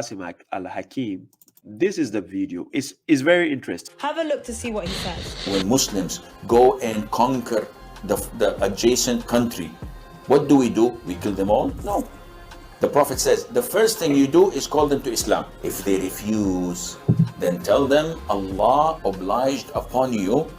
ASSIM Al-HAKEEM. This is the video. It's very interesting. Have a look to see what he says. When Muslims go and conquer the adjacent country, what do? We kill them all? No. The Prophet says, the first thing you do is call them to Islam. If they refuse, then tell them Allah obliged upon you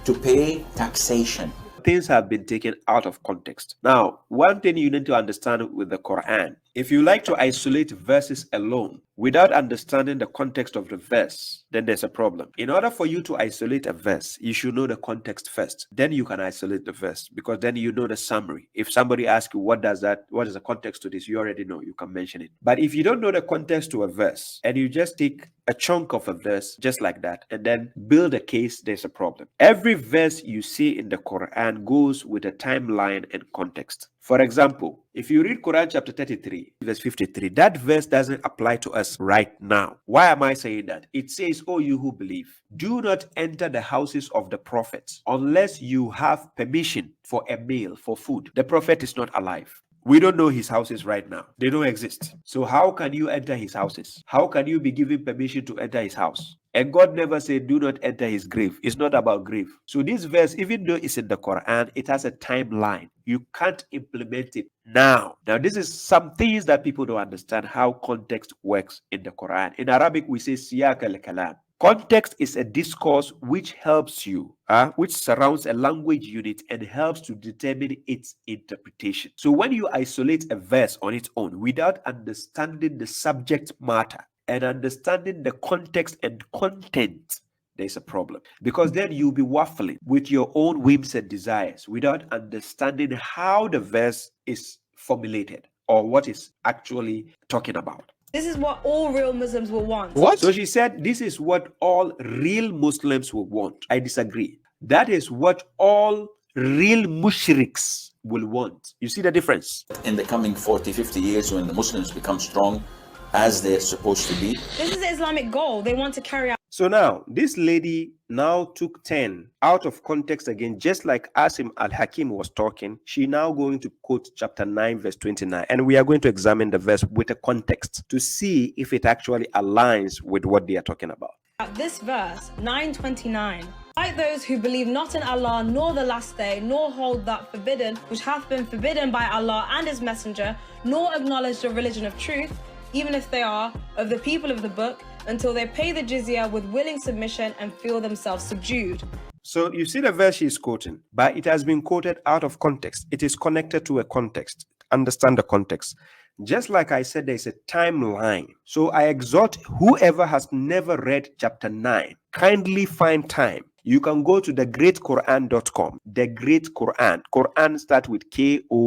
to pay taxation. Things have been taken out of context. Now, one thing you need to understand with the Quran, if you like to isolate verses alone without understanding the context of the verse, then there's a problem. In order for you to isolate a verse, you should know the context first. Then you can isolate the verse, because then you know the summary. If somebody asks you what is the context to this, you already know, you can mention it. But if you don't know the context to a verse and you just take a chunk of a verse just like that and then build a case, there's a problem. Every verse you see in the Quran goes with a timeline and context. For example, if you read Quran chapter 33, verse 53, that verse doesn't apply to us right now. Why am I saying that? It says, "Oh, you who believe, do not enter the houses of the prophets unless you have permission for a meal, for food." The prophet is not alive. We don't know his houses right now. They don't exist. So how can you enter his houses? How can you be given permission to enter his house? And God never said, do not enter his grave. It's not about grave. So this verse, even though it's in the Quran, it has a timeline. You can't implement it now. Now, this is some things that people don't understand how context works in the Quran. In Arabic, we say siyaq al-kalam. Context is a discourse which helps you, which surrounds a language unit and helps to determine its interpretation. So when you isolate a verse on its own without understanding the subject matter and understanding the context and content, there's a problem. Because then you'll be waffling with your own whims and desires without understanding how the verse is formulated or what it's actually talking about. This is what all real Muslims will want. What? So she said, this is what all real Muslims will want. I disagree. That is what all real mushriks will want. You see the difference? In the coming 40, 50 years, when the Muslims become strong as they're supposed to be. This is the Islamic goal. They want to carry out. So now, this lady now took 10 out of context again, just like ASSIM Al-HAKEEM was talking. She now going to quote chapter 9, verse 29. And we are going to examine the verse with a context to see if it actually aligns with what they are talking about. This verse, 9:29. Like those who believe not in Allah, nor the last day, nor hold that forbidden, which hath been forbidden by Allah and his messenger, nor acknowledge the religion of truth, even if they are of the people of the book, until they pay the jizya with willing submission and feel themselves subdued. So you see the verse she is quoting, but it has been quoted out of context. It is connected to a context. Understand the context. Just like I said, there's a timeline. So I exhort whoever has never read chapter 9, kindly find time. You can go to thegreatquran.com. The Great Quran. Quran start with KORAN.com.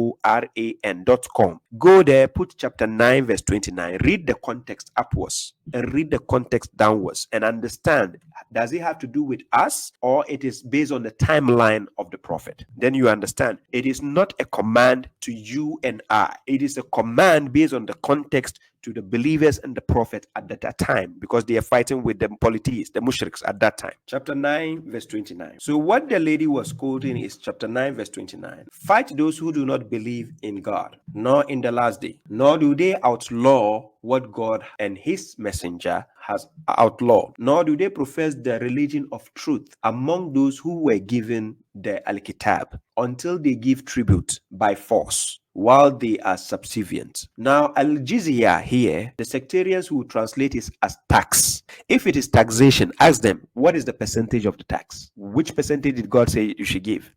Go there, put chapter 9, verse 29. Read the context upwards and read the context downwards and understand, does it have to do with us or it is based on the timeline of the prophet? Then you understand it is not a command to you and I. It is a command based on the context to the believers and the prophet at that time, because they are fighting with the polytheists, the mushriks at that time. Chapter 9, verse 29. So what the lady was quoting is chapter 9, verse 29. Fight those who do not believe in God, nor in the last day, nor do they outlaw what God and his messenger has outlawed, nor do they profess the religion of truth among those who were given the Al-Kitab, until they give tribute by force while they are subservient. Now, al-jizya here, the sectarians will translate it as tax. If it is taxation, ask them, what is the percentage of the tax? Which percentage did God say you should give?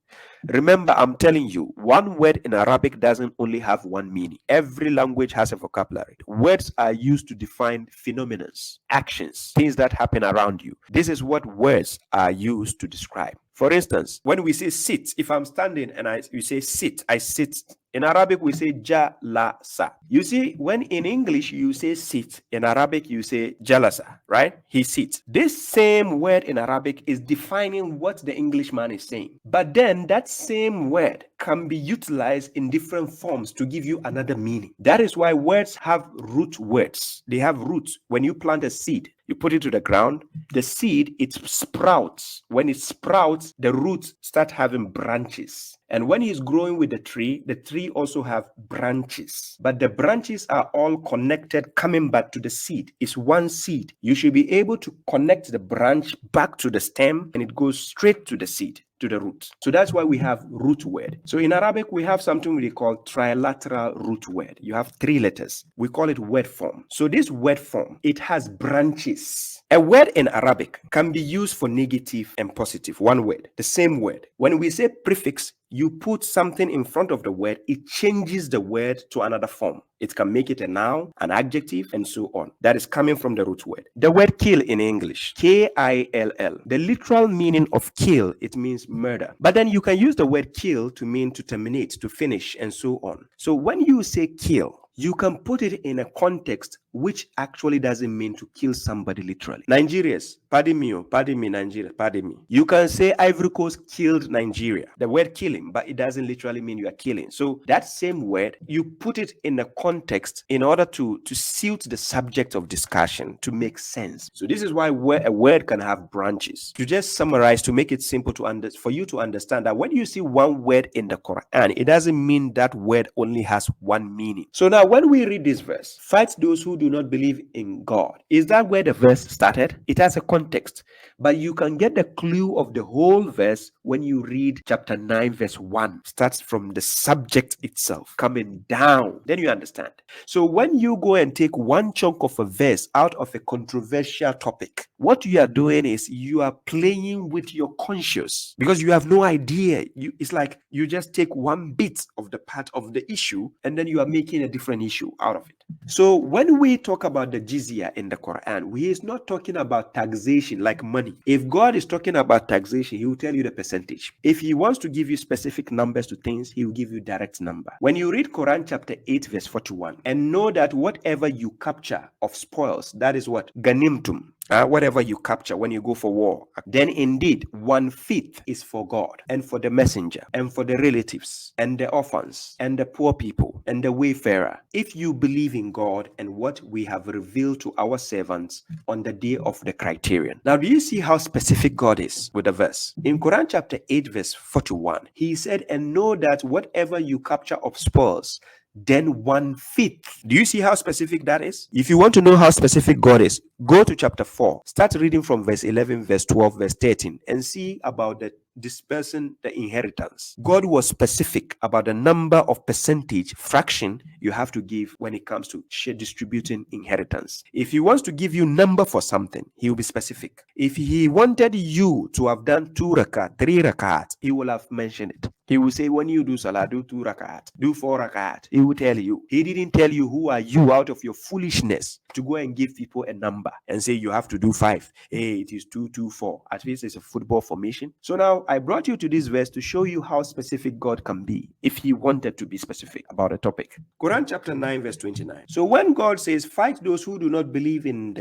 Remember, I'm telling you, one word in Arabic doesn't only have one meaning. Every language has a vocabulary. Words are used to define phenomena, actions, things that happen around you. This is what words are used to describe. For instance, when we say sit, if I'm standing and you say sit, I sit. In Arabic, we say jalasa. You see, when in English you say sit, in Arabic you say jalasa, right? He sits. This same word in Arabic is defining what the Englishman is saying. But then that same word can be utilized in different forms to give you another meaning. That is why words have root words. They have roots. When you plant a seed, you put it to the ground, the seed, it sprouts. When it sprouts, the roots start having branches. And when it's growing with the tree also have branches. But the branches are all connected coming back to the seed. It's one seed. You should be able to connect the branch back to the stem and it goes straight to the seed, to the root. So that's why we have root word. So in Arabic, we have something we call trilateral root word. You have 3 letters. We call it word form. So this word form, it has branches. A word in Arabic can be used for negative and positive. One word, the same word. When we say prefix, you put something in front of the word, it changes the word to another form. It can make it a noun, an adjective, and so on. That is coming from the root word. The word kill in English, K-I-L-L. The literal meaning of kill, it means murder. But then you can use the word kill to mean to terminate, to finish, and so on. So when you say kill, you can put it in a context which actually doesn't mean to kill somebody literally. Nigerians, pardon me, Nigeria, pardon me. You can say Ivory Coast killed Nigeria. The word killing, but it doesn't literally mean you are killing. So that same word, you put it in a context in order to suit the subject of discussion, to make sense. So this is why a word can have branches. To just summarize, to make it simple for you to understand that when you see one word in the Quran, it doesn't mean that word only has one meaning. So now when we read this verse, fight those who do not believe in God. Is that where the verse started? It has a context, but you can get the clue of the whole verse when you read chapter 9 verse 1. Starts from the subject itself coming down. Then you understand. So when you go and take one chunk of a verse out of a controversial topic, what you are doing is you are playing with your conscience because you have no idea. It's like you just take one bit of the part of the issue and then you are making a different issue out of it. So when we talk about the jizya in the Quran, he is not talking about taxation like money. If God is talking about taxation, he will tell you the percentage. If he wants to give you specific numbers to things, he will give you direct number. When you read Quran chapter 8 verse 41 and know that whatever you capture of spoils, that is what? Ganimtum. Whatever you capture when you go for war, then indeed 1/5 is for God and for the messenger and for the relatives and the orphans and the poor people and the wayfarer. If you believe in God and what we have revealed to our servants on the day of the criterion. Now, do you see how specific God is with the verse? In Quran chapter 8 verse 41, he said, and know that whatever you capture of spoils, then 1/5. Do you see how specific that is? If you want to know how specific God is, go to chapter 4. Start reading from verse 11, verse 12, verse 13, and see about the dispersing the inheritance. God was specific about the number of percentage fraction you have to give when it comes to share distributing inheritance. If he wants to give you number for something, he will be specific. If he wanted you to have done 2 rakat, 3 rakat, he will have mentioned it. He will say, when you do salah, do 2 rakat, do 4 rakat. He will tell you. He didn't tell you who are you out of your foolishness to go and give people a number and say you have to do 5. Hey, it is 2, 2, 4. At least it's a football formation. So now I brought you to this verse to show you how specific God can be if he wanted to be specific about a topic. Quran chapter 9 verse 29. So when God says, fight those who do not believe in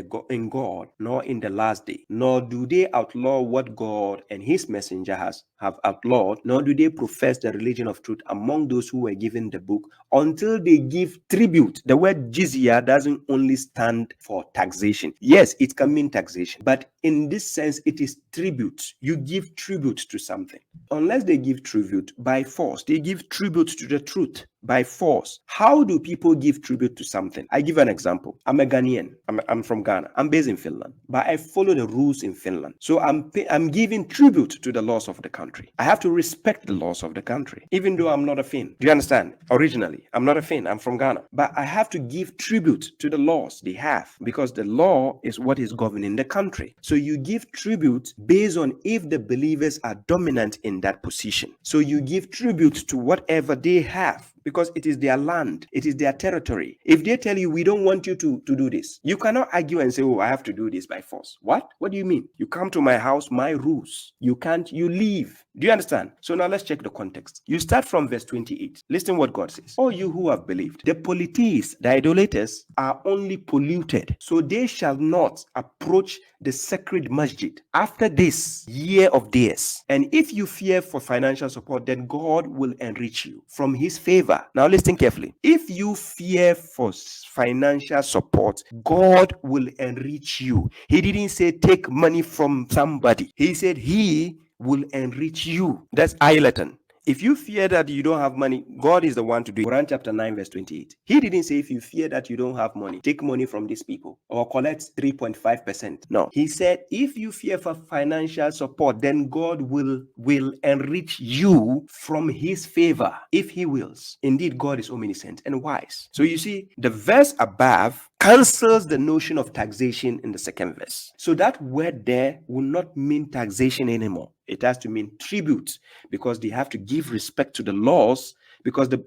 God, nor in the last day, nor do they outlaw what God and his messenger have outlawed, nor do they profess the religion of truth among those who were given the book, until they give tribute. The word jizya doesn't only stand for taxation. Yes, it can mean taxation, but in this sense, it is tribute. You give tribute to something. Unless they give tribute by force, they give tribute to the truth by force. How do people give tribute to something? I give an example. I'm a Ghanaian. I'm from Ghana. I'm based in Finland, but I follow the rules in Finland. So I'm giving tribute to the laws of the country. I have to respect the laws of the country, even though I'm not a Finn. Do you understand? Originally, I'm not a Finn. I'm from Ghana, but I have to give tribute to the laws they have because the law is what is governing the country. So you give tribute based on if the believers are dominant in that position. So you give tribute to whatever they have, because it is their land, it is their territory. If they tell you, we don't want you to do this, you cannot argue and say, oh, I have to do this by force. What do you mean? You come to my house, my rules. You can't, you leave. Do you understand? So now let's check the context. You start from verse 28. Listen what God says. "All you who have believed, the polytheists, the idolaters, are only polluted, so they shall not approach the sacred masjid after this year of theirs. And if you fear for financial support, then God will enrich you from his favor." Now listen carefully. If you fear for financial support, God will enrich you. He didn't say take money from somebody. He said he will enrich you. That's ayatan. If you fear that you don't have money, God is the one to do it. Quran chapter 9 verse 28. He didn't say if you fear that you don't have money, take money from these people or collect 3.5%. No. He said if you fear for financial support, then God will enrich you from his favor if he wills. Indeed, God is omniscient and wise. So you see, the verse above cancels the notion of taxation in the second verse. So that word there will not mean taxation anymore. It has to mean tribute, because they have to give respect to the laws, because the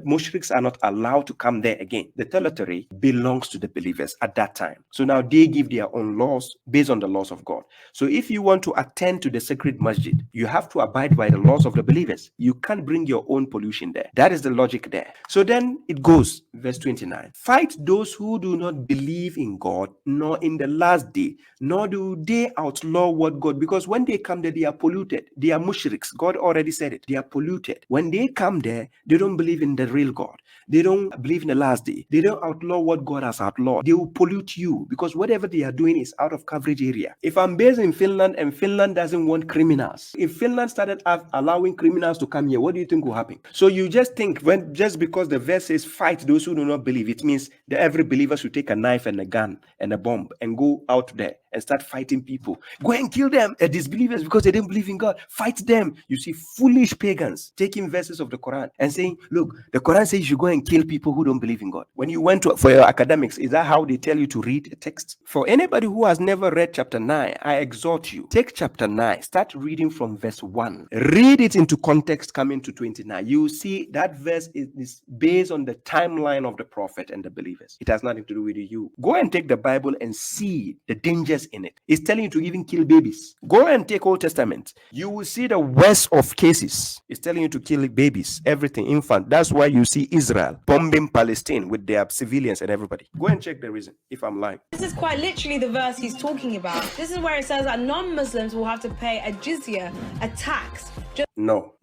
mushriks are not allowed to come there again. The territory belongs to the believers at that time. So now they give their own laws based on the laws of God. So if you want to attend to the sacred masjid, you have to abide by the laws of the believers. You can't bring your own pollution there. That is the logic there. So then it goes, verse 29. "Fight those who do not believe in God, nor in the last day, nor do they outlaw what God," because when they come there, they are polluted. They are mushriks. God already said it. They are polluted. When they come there, they don't believe in the real God. They don't believe in the last day. They don't outlaw what God has outlawed. They will pollute you, because whatever they are doing is out of coverage area. If I'm based in Finland and Finland doesn't want criminals, if Finland started allowing criminals to come here, what do you think will happen? So you just think just because the verse says fight those who do not believe, it means that every believer should take a knife and a gun and a bomb and go out there and start fighting people. Go and kill them, disbelievers, because they didn't believe in God. Fight them. You see foolish pagans taking verses of the Quran and saying, look, the Quran says you should go and kill people who don't believe in God. When you went for your academics, is that how they tell you to read a text? For anybody who has never read chapter 9, I exhort you, take chapter 9, start reading from verse 1. Read it into context coming to 29. You see that verse is based on the timeline of the prophet and the believers. It has nothing to do with you. Go and take the Bible and see the dangers in it. It's telling you to even kill babies. Go and take Old Testament. You will see the worst of cases. It's telling you to kill babies, everything, infant. That's why you see Israel bombing Palestine with their civilians and everybody. Go and check the reason, if I'm lying. This is quite literally the verse he's talking about. This is where it says that non-Muslims will have to pay a jizya, a tax. No,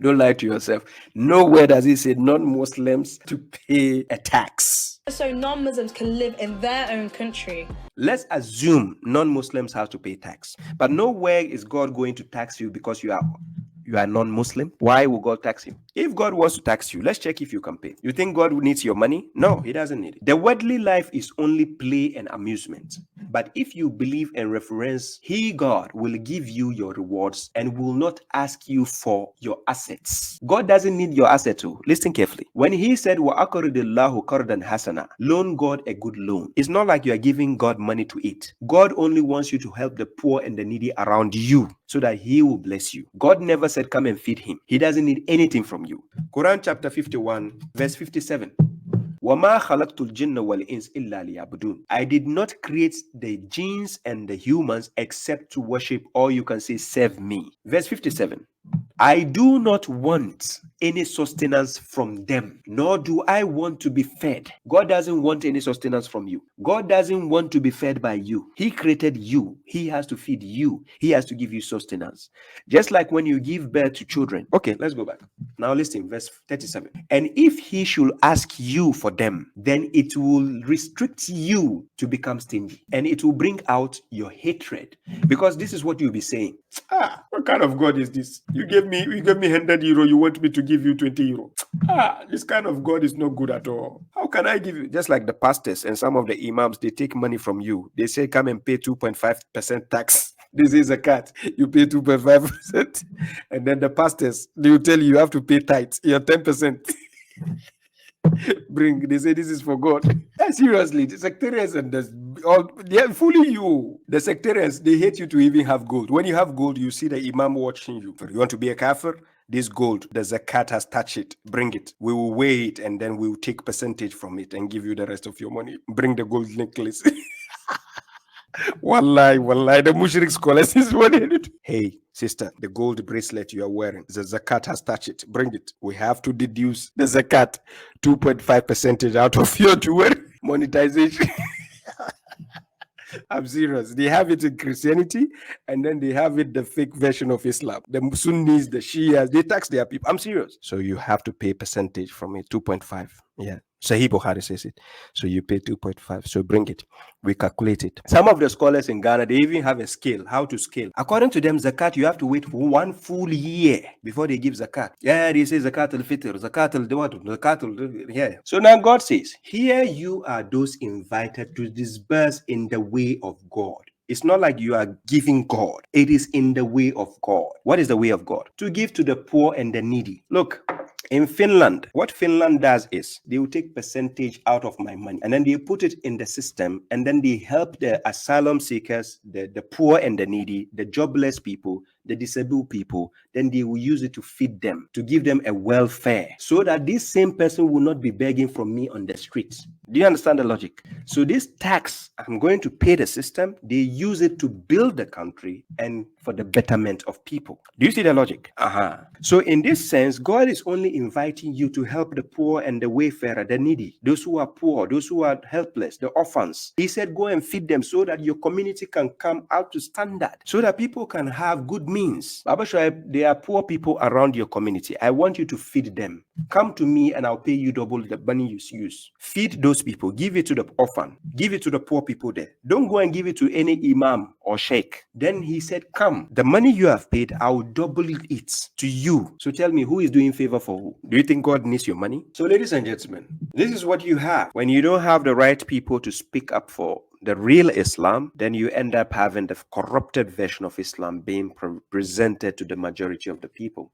don't lie to yourself. Nowhere does it say non-Muslims to pay a tax. So non-Muslims can live in their own country. Let's assume non-Muslims have to pay tax, but nowhere is God going to tax you because you are non-Muslim. Why will God tax you? If God wants to tax you, let's check if you can pay. You think God needs your money? No, he doesn't need it. The worldly life is only play and amusement. But if you believe and reference, he, God, will give you your rewards and will not ask you for your assets. God doesn't need your asset too. Listen carefully. When he said, وَأَقْرِضِ اللَّهُ قَرْضًا حَسَنًا, loan God a good loan. It's not like you are giving God money to eat. God only wants you to help the poor and the needy around you so that he will bless you. God never said, come and feed him. He doesn't need anything from you. Quran chapter 51, verse 57. وَمَا خَلَقْتُ الْجِنَّ وَالْإِنسَ إِلَّا لِيَعْبُدُونَ. I did not create the jinns and the humans except to worship, or you can say serve me. Verse 57. I do not want any sustenance from them, nor do I want to be fed. God doesn't want any sustenance from you. God doesn't want to be fed by you. He created you. He has to feed you. He has to give you sustenance. Just like when you give birth to children. Okay, let's go back. Now listen, verse 37. And if he should ask you for them, then it will restrict you to become stingy, and it will bring out your hatred, because this is what you'll be saying. What kind of God is this? You gave me 100 euro, you want me to give you 20 euro. This kind of God is not good at all. How can I give you? Just like the pastors and some of the imams, they take money from you. They say, come and pay 2.5% tax. This is a cut. You pay 2.5%. And then the pastors, they will tell you have to pay tithes. You're 10%. They say this is for God. Seriously, the sectarians and they are fooling you. The sectarians, they hate you to even have gold. When you have gold, you see the imam watching you. You want to be a kafir? This gold, the zakat has touched it. Bring it. We will weigh it, and then we will take percentage from it and give you the rest of your money. Bring the gold necklace. Wallahi, the mushrik scholars is what they do. Hey, sister, the gold bracelet you are wearing, the zakat has touched it. Bring it. We have to deduce the zakat 2.5% out of your jewelry. Monetization. I'm serious. They have it in Christianity, and then they have it the fake version of Islam. The Sunnis, the Shias, they tax their people. I'm serious. So you have to pay percentage from it, 2.5. Yeah. Sahih Bukhari says it. So you pay 2.5. So bring it. We calculate it. Some of the scholars in Ghana, they even have a scale, how to scale. According to them, zakat, you have to wait for 1 full year before they give zakat. Yeah, they say zakat al-fitr, zakat al-dawat, zakat al, yeah. So now God says, here you are those invited to disperse in the way of God. It's not like you are giving God. It is in the way of God. What is the way of God? To give to the poor and the needy. Look, in Finland, what Finland does is they will take percentage out of my money and then they put it in the system and then they help the asylum seekers, the poor and the needy, the jobless people, the disabled people. Then they will use it to feed them, to give them a welfare so that this same person will not be begging from me on the streets. Do you understand the logic? So this tax, I'm going to pay the system. They use it to build the country and for the betterment of people. Do you see the logic? So in this sense, God is only inviting you to help the poor and the wayfarer, the needy, those who are poor, those who are helpless, the orphans. He said, go and feed them so that your community can come out to standard, so that people can have good means. Babashuaib, there are poor people around your community. I want you to feed them. Come to me and I'll pay you double the money you use. Feed those people. Give it to the orphan. Give it to the poor people there. Don't go and give it to any imam or sheikh. Then he said, come, the money you have paid, I'll double it to you. So tell me, who is doing favor for who? Do you think God needs your money? So ladies and gentlemen, this is what you have. When you don't have the right people to speak up for the real Islam, then you end up having the corrupted version of Islam being presented to the majority of the people.